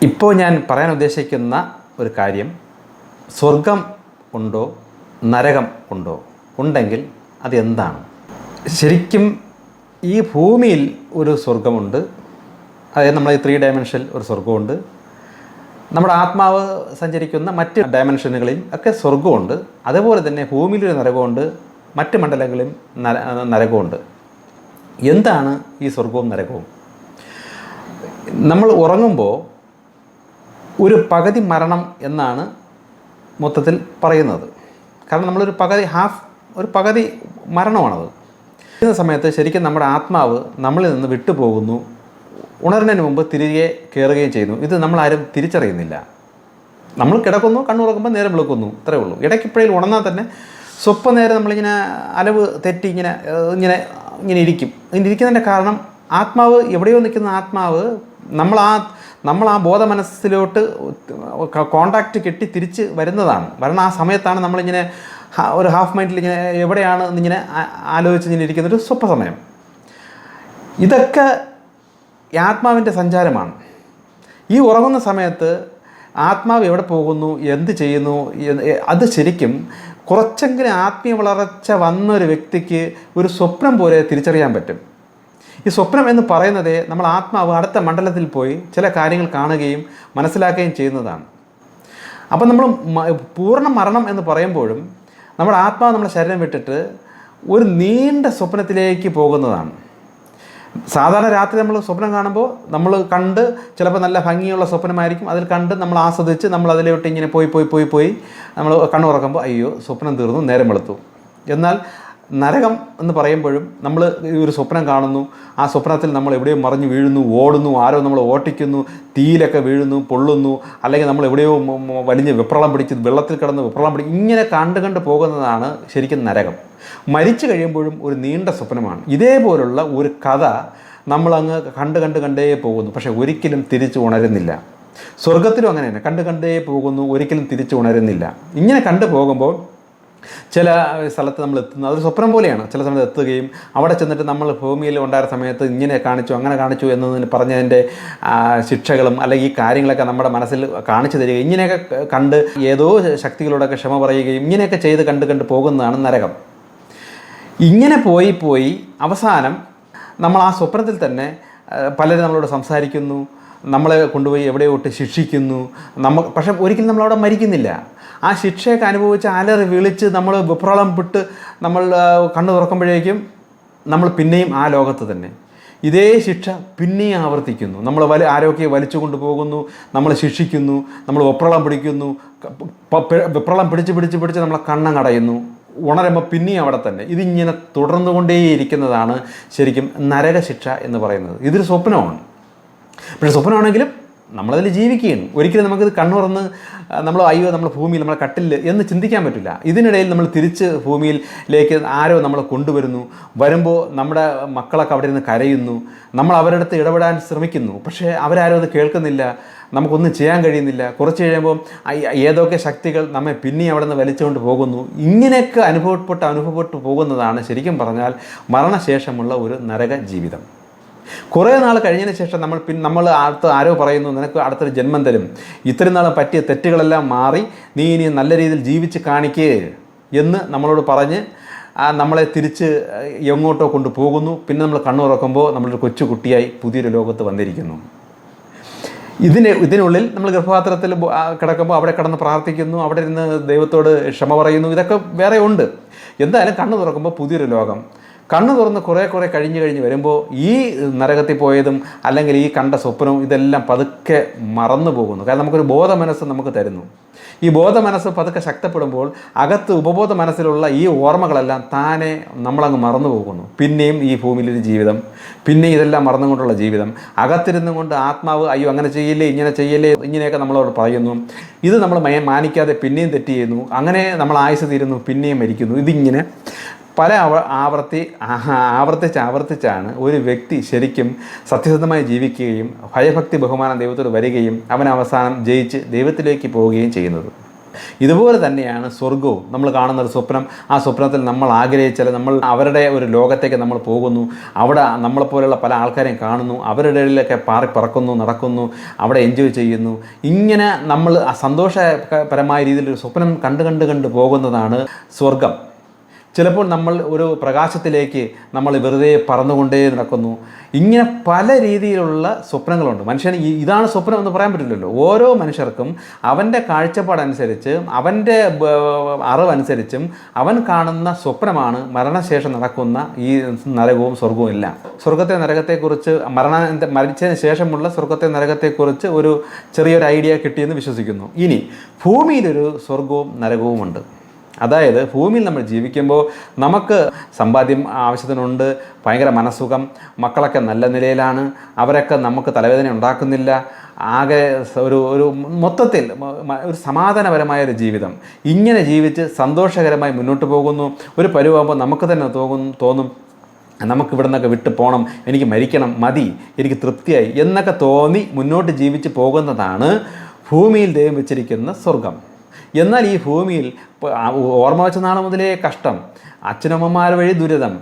ഇപ്പോൾ ഞാൻ പറയാൻ ഉദ്ദേശിക്കുന്ന ഒരു കാര്യം, സ്വർഗം ഉണ്ടോ നരകം ഉണ്ടോ, ഉണ്ടെങ്കിൽ അതെന്താണ്? ശരിക്കും ഈ ഭൂമിയിൽ ഒരു സ്വർഗമുണ്ട്, അതായത് നമ്മൾ ഈ 3 ഡയമെൻഷനിൽ ഒരു സ്വർഗമുണ്ട്. നമ്മുടെ ആത്മാവ് സഞ്ചരിക്കുന്ന മറ്റ് ഡയമെൻഷനുകളിൽ ഒക്കെ സ്വർഗമുണ്ട്. അതേപോലെ തന്നെ ഭൂമിയിലൊരു നരകമുണ്ട്, മറ്റ് മണ്ഡലങ്ങളിലും നരകമുണ്ട്. എന്താണ് ഈ സ്വർഗവും നരകവും? നമ്മൾ ഉറങ്ങുമ്പോൾ ഒരു പകുതി മരണം എന്നാണ് മൊത്തത്തിൽ പറയുന്നത്. കാരണം നമ്മളൊരു പകുതി മരണമാണത്. ഇന്ന സമയത്ത് ശരിക്കും നമ്മുടെ ആത്മാവ് നമ്മളിൽ നിന്ന് വിട്ടുപോകുന്നു, ഉണരുന്നതിന് മുമ്പ് തിരികെ കയറുകയും ചെയ്യുന്നു. ഇത് നമ്മളാരും തിരിച്ചറിയുന്നില്ല. നമ്മൾ കിടക്കുന്നു, കണ്ണുറക്കുമ്പോൾ നേരം വിളിക്കുന്നു, ഇത്രയേ ഉള്ളൂ. ഇടയ്ക്കിപ്പോഴും ഉണർന്നാൽ തന്നെ സ്വപ്നനേരം നമ്മളിങ്ങനെ അലവ് തെറ്റി ഇങ്ങനെ ഇരിക്കും. ഇരിക്കുന്നതിൻ്റെ കാരണം ആത്മാവ് എവിടെയോ നിൽക്കുന്ന ആത്മാവ് നമ്മൾ ആ ബോധ മനസ്സിലോട്ട് കോണ്ടാക്റ്റ് കിട്ടി തിരിച്ച് വരുന്ന ആ സമയത്താണ് നമ്മളിങ്ങനെ ഒരു ഹാഫ് മൈൻഡിൽ ഇങ്ങനെ എവിടെയാണ് എന്നിങ്ങനെ ആലോചിച്ച് ഇരിക്കുന്നൊരു സ്വപ്ന സമയം. ഇതൊക്കെ ആത്മാവിൻ്റെ സഞ്ചാരമാണ്. ഈ ഉറങ്ങുന്ന സമയത്ത് ആത്മാവ് എവിടെ പോകുന്നു, എന്ത് ചെയ്യുന്നു, അത് ശരിക്കും കുറച്ചെങ്കിലും ആത്മീയ വളർച്ച വന്നൊരു വ്യക്തിക്ക് ഒരു സ്വപ്നം പോലെ തിരിച്ചറിയാൻ പറ്റും. ഈ സ്വപ്നം എന്ന് പറയുന്നത് നമ്മൾ ആത്മാവ് അടുത്ത മണ്ഡലത്തിൽ പോയി ചില കാര്യങ്ങൾ കാണുകയും മനസ്സിലാക്കുകയും ചെയ്യുന്നതാണ്. അപ്പം നമ്മൾ പൂർണ്ണ മരണം എന്ന് പറയുമ്പോഴും നമ്മുടെ ആത്മാവ് നമ്മുടെ ശരീരം വിട്ടിട്ട് ഒരു നീണ്ട സ്വപ്നത്തിലേക്ക് പോകുന്നതാണ്. സാധാരണ രാത്രി നമ്മൾ സ്വപ്നം കാണുമ്പോൾ നമ്മൾ കണ്ട് ചിലപ്പോൾ നല്ല ഭംഗിയുള്ള സ്വപ്നമായിരിക്കും, അതിൽ കണ്ട് നമ്മൾ ആസ്വദിച്ച് നമ്മൾ അതിലോട്ട് ഇങ്ങനെ പോയി നമ്മൾ കണ്ണുറക്കുമ്പോൾ അയ്യോ സ്വപ്നം തീർന്നു, നേരം വെളുത്തു. എന്നാൽ നരകം എന്ന് പറയുമ്പോഴും നമ്മൾ ഒരു സ്വപ്നം കാണുന്നു, ആ സ്വപ്നത്തിൽ നമ്മൾ എവിടെയോ മറിഞ്ഞു വീഴുന്നു, ഓടുന്നു, ആരോ നമ്മൾ ഓട്ടിക്കുന്നു, തീയിലൊക്കെ വീഴുന്നു, പൊള്ളുന്നു, അല്ലെങ്കിൽ നമ്മൾ എവിടെയോ വലിഞ്ഞ് വെപ്രളം പിടിച്ച് വെള്ളത്തിൽ കിടന്ന് വെപ്രളം പിടിച്ച് ഇങ്ങനെ കണ്ട് പോകുന്നതാണ് ശരിക്കും നരകം. മരിച്ചു കഴിയുമ്പോഴും ഒരു നീണ്ട സ്വപ്നമാണ്. ഇതേപോലുള്ള ഒരു കഥ നമ്മളങ്ങ് കണ്ടേ പോകുന്നു, പക്ഷേ ഒരിക്കലും തിരിച്ചു ഉണരുന്നില്ല. സ്വർഗത്തിലും അങ്ങനെ തന്നെ കണ്ടേ പോകുന്നു, ഒരിക്കലും തിരിച്ചു ഉണരുന്നില്ല. ഇങ്ങനെ കണ്ടു പോകുമ്പോൾ ചില സ്ഥലത്ത് നമ്മൾ എത്തുന്നു, അതൊരു സ്വപ്നം പോലെയാണ്. ചില സമയത്ത് എത്തുകയും അവിടെ ചെന്നിട്ട് നമ്മൾ ഭൂമിയിൽ ഉണ്ടായിരുന്ന സമയത്ത് ഇങ്ങനെ കാണിച്ചു അങ്ങനെ കാണിച്ചു എന്നതിന് പറഞ്ഞതിൻ്റെ ശിക്ഷകളും അല്ലെങ്കിൽ ഈ കാര്യങ്ങളൊക്കെ നമ്മുടെ മനസ്സിൽ കാണിച്ചു തരികയും ഇങ്ങനെയൊക്കെ കണ്ട് ഏതോ ശക്തികളോടൊക്കെ ക്ഷമ പറയുകയും ഇങ്ങനെയൊക്കെ ചെയ്ത് കണ്ട് പോകുന്നതാണ് നരകം. ഇങ്ങനെ പോയി അവസാനം നമ്മൾ ആ സ്വപ്നത്തിൽ തന്നെ പലരും നമ്മളോട് സംസാരിക്കുന്നു, നമ്മളെ കൊണ്ടുപോയി എവിടെയോട്ട് ശിക്ഷിക്കുന്നു. പക്ഷെ ഒരിക്കലും നമ്മളവിടെ മരിക്കുന്നില്ല. ആ ശിക്ഷയൊക്കെ അനുഭവിച്ച് അലറി വിളിച്ച് നമ്മൾ വിപ്രളം വിട്ട് നമ്മൾ കണ്ണു തുറക്കുമ്പോഴേക്കും നമ്മൾ പിന്നെയും ആ ലോകത്ത് തന്നെ ഇതേ ശിക്ഷ പിന്നെയും ആവർത്തിക്കുന്നു. നമ്മൾ ആരോഗ്യം വലിച്ചു കൊണ്ടുപോകുന്നു, നമ്മൾ ശിക്ഷിക്കുന്നു, നമ്മൾ വിപ്രളം പിടിക്കുന്നു, വിപ്രളം പിടിച്ച് നമ്മളെ കണ്ണടയുന്നു. ഉണരുമ്പോൾ പിന്നെയും അവിടെ തന്നെ ഇതിങ്ങനെ തുടർന്നുകൊണ്ടേയിരിക്കുന്നതാണ് ശരിക്കും നരകശിക്ഷ എന്ന് പറയുന്നത്. ഇതൊരു സ്വപ്നമാണ്. പക്ഷേ സ്വപ്നമാണെങ്കിലും നമ്മളതിൽ ജീവിക്കുകയാണ്. ഒരിക്കലും നമുക്കിത് കണ്ണുറന്ന് നമ്മൾ ഭൂമിയിൽ നമ്മളെ കട്ടില്ല എന്ന് ചിന്തിക്കാൻ പറ്റില്ല. ഇതിനിടയിൽ നമ്മൾ തിരിച്ച് ഭൂമിയിലേക്ക് ആരോ നമ്മളെ വരുമ്പോൾ നമ്മുടെ മക്കളൊക്കെ അവിടെ നിന്ന് കരയുന്നു, നമ്മൾ അവരുടെ അടുത്ത് ഇടപെടാൻ ശ്രമിക്കുന്നു, പക്ഷേ അവരാരും അത് കേൾക്കുന്നില്ല, നമുക്കൊന്നും ചെയ്യാൻ കഴിയുന്നില്ല. കുറച്ച് കഴിയുമ്പോൾ ഏതൊക്കെ ശക്തികൾ നമ്മെ പിന്നെയും അവിടെ നിന്ന് വലിച്ചുകൊണ്ട് പോകുന്നു. ഇങ്ങനെയൊക്കെ അനുഭവപ്പെട്ടു പോകുന്നതാണ് ശരിക്കും പറഞ്ഞാൽ മരണശേഷമുള്ള ഒരു നരക ജീവിതം. കുറേ നാൾ കഴിഞ്ഞതിന് ശേഷം നമ്മൾ ആരോ പറയുന്നു നിനക്ക് അടുത്തൊരു ജന്മം തരും, ഇത്രയും നാൾ പറ്റിയ തെറ്റുകളെല്ലാം മാറി നീ ഇനി നല്ല രീതിയിൽ ജീവിച്ച് കാണിക്കേ എന്ന് നമ്മളോട് പറഞ്ഞ് നമ്മളെ തിരിച്ച് എങ്ങോട്ടോ കൊണ്ടുപോകുന്നു. പിന്നെ നമ്മൾ കണ്ണുറക്കുമ്പോൾ നമ്മളൊരു കൊച്ചുകുട്ടിയായി പുതിയൊരു ലോകത്ത് വന്നിരിക്കുന്നു. ഇതിനുള്ളിൽ നമ്മൾ ഗർഭപാത്രത്തിൽ കിടക്കുമ്പോൾ അവിടെ കിടന്ന് പ്രാർത്ഥിക്കുന്നു, അവിടെ ഇരുന്ന് ദൈവത്തോട് ക്ഷമ പറയുന്നു. ഇതൊക്കെ വേറെ ഉണ്ട്. എന്തായാലും കണ്ണു തുറക്കുമ്പോൾ പുതിയൊരു ലോകം. കണ്ണു തുറന്ന് കുറേ കഴിഞ്ഞ് വരുമ്പോൾ ഈ നരകത്തിൽ പോയതും അല്ലെങ്കിൽ ഈ കണ്ട സ്വപ്നവും ഇതെല്ലാം പതുക്കെ മറന്നു പോകുന്നു. കാരണം നമുക്കൊരു ബോധ മനസ്സ് നമുക്ക് തരുന്നു. ഈ ബോധ മനസ്സ് പതുക്കെ ശക്തപ്പെടുമ്പോൾ അകത്ത് ഉപബോധ മനസ്സിലുള്ള ഈ ഓർമ്മകളെല്ലാം താനെ നമ്മളങ്ങ് മറന്നു പോകുന്നു. പിന്നെയും ഈ ഭൂമിയിലൊരു ജീവിതം, പിന്നെ ഇതെല്ലാം മറന്നുകൊണ്ടുള്ള ജീവിതം. അകത്തിരുന്നു കൊണ്ട് ആത്മാവ് അയ്യോ അങ്ങനെ ചെയ്യില്ലേ ഇങ്ങനെ ചെയ്യല്ലേ ഇങ്ങനെയൊക്കെ നമ്മളോട് പറയുന്നു. ഇത് നമ്മൾ മാനിക്കാതെ പിന്നെയും തെറ്റ് ചെയ്യുന്നു. അങ്ങനെ നമ്മൾ ആയുസ് തീരുന്നു, പിന്നെയും മരിക്കുന്നു. ഇതിങ്ങനെ പല ആവർത്തിച്ചാണ് ഒരു വ്യക്തി ശരിക്കും സത്യസന്ധമായി ജീവിക്കുകയും ഭയഭക്തി ബഹുമാനം ദൈവത്തോട് വരികയും അവൻ അവസാനം ജയിച്ച് ദൈവത്തിലേക്ക് പോവുകയും ചെയ്യുന്നത്. ഇതുപോലെ തന്നെയാണ് സ്വർഗവും. നമ്മൾ കാണുന്ന ഒരു സ്വപ്നം, ആ സ്വപ്നത്തിൽ നമ്മൾ ആഗ്രഹിച്ചാൽ നമ്മൾ അവരുടെ ഒരു ലോകത്തേക്ക് നമ്മൾ പോകുന്നു. അവിടെ നമ്മളെപ്പോലെയുള്ള പല ആൾക്കാരെയും കാണുന്നു, അവരുടെ ഇടയിലൊക്കെ പറക്കുന്നു, നടക്കുന്നു, അവിടെ എൻജോയ് ചെയ്യുന്നു. ഇങ്ങനെ നമ്മൾ സന്തോഷപരമായ രീതിയിൽ ഒരു സ്വപ്നം കണ്ട് പോകുന്നതാണ് സ്വർഗം. ചിലപ്പോൾ നമ്മൾ ഒരു പ്രകാശത്തിലേക്ക് നമ്മൾ വെറുതെ പറന്നുകൊണ്ടേ നടക്കുന്നു. ഇങ്ങനെ പല രീതിയിലുള്ള സ്വപ്നങ്ങളുണ്ട്. മനുഷ്യന് ഇതാണ് സ്വപ്നം എന്ന് പറയാൻ പറ്റില്ലല്ലോ. ഓരോ മനുഷ്യർക്കും അവൻ്റെ കാഴ്ചപ്പാടനുസരിച്ച്, അവൻ്റെ അറിവനുസരിച്ചും അവൻ കാണുന്ന സ്വപ്നമാണ് മരണശേഷം നടക്കുന്ന ഈ നരകവും സ്വർഗവും എല്ലാം. സ്വർഗത്തെ നരകത്തെക്കുറിച്ച് മരിച്ചതിന് ശേഷമുള്ള സ്വർഗത്തെ നരകത്തെക്കുറിച്ച് ഒരു ചെറിയൊരു ഐഡിയ കിട്ടിയെന്ന് വിശ്വസിക്കുന്നു. ഇനി ഭൂമിയിലൊരു സ്വർഗവും നരകവുമുണ്ട്. അതായത് ഭൂമിയിൽ നമ്മൾ ജീവിക്കുമ്പോൾ നമുക്ക് സമ്പാദ്യം ആവശ്യത്തിനുണ്ട്, ഭയങ്കര മനസ്സുഖം, മക്കളൊക്കെ നല്ല നിലയിലാണ്, അവരൊക്കെ നമുക്ക് തലവേദന ഉണ്ടാക്കുന്നില്ല, ആകെ ഒരു മൊത്തത്തിൽ ഒരു സമാധാനപരമായൊരു ജീവിതം. ഇങ്ങനെ ജീവിച്ച് സന്തോഷകരമായി മുന്നോട്ട് പോകുന്നു. ഒരു പരുവാകുമ്പോൾ നമുക്ക് തന്നെ തോന്നും നമുക്കിവിടെ നിന്നൊക്കെ വിട്ട് പോകണം, എനിക്ക് മരിക്കണം, മതി, എനിക്ക് തൃപ്തിയായി എന്നൊക്കെ തോന്നി മുന്നോട്ട് ജീവിച്ച് പോകുന്നതാണ് ഭൂമിയിൽ ദൈവം വെച്ചിരിക്കുന്ന സ്വർഗം. എന്നാൽ ഈ ഭൂമിയിൽ ഓർമ്മ വെച്ച നാൾ മുതലേ കഷ്ടം, അച്ഛനമ്മമാർ വഴി ദുരിതം,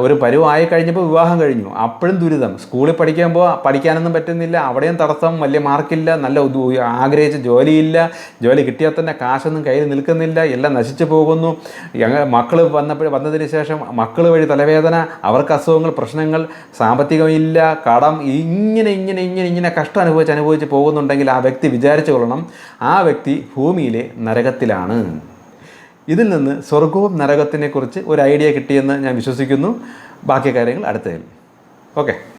ഒരു പരുവായി കഴിഞ്ഞപ്പോൾ വിവാഹം കഴിഞ്ഞു, അപ്പോഴും ദുരിതം, സ്കൂളിൽ പഠിക്കുമ്പോൾ പഠിക്കാനൊന്നും പറ്റുന്നില്ല, അവിടെയും തടസ്സം, വലിയ മാർക്കില്ല, നല്ല ആഗ്രഹിച്ച ജോലിയില്ല, ജോലി കിട്ടിയാൽ തന്നെ കാശൊന്നും കയ്യിൽ നിൽക്കുന്നില്ല, എല്ലാം നശിച്ചു പോകുന്നു. മക്കൾ വന്നതിന് ശേഷം മക്കൾ വഴി തലവേദന, അവർക്ക് അസുഖങ്ങൾ, പ്രശ്നങ്ങൾ, സാമ്പത്തികമില്ല, കടം, ഇങ്ങനെ കഷ്ടം അനുഭവിച്ച് പോകുന്നുണ്ടെങ്കിൽ ആ വ്യക്തി വിചാരിച്ചു കൊള്ളണം, ആ വ്യക്തി ഭൂമിയിലെ നരകത്തിലാണ്. ഇതിൽ നിന്ന് സ്വർഗവും നരകത്തിനെക്കുറിച്ച് ഒരു ഐഡിയ കിട്ടിയെന്ന് ഞാൻ വിശ്വസിക്കുന്നു. ബാക്കി കാര്യങ്ങൾ അടുത്തതിൽ. ഓക്കെ.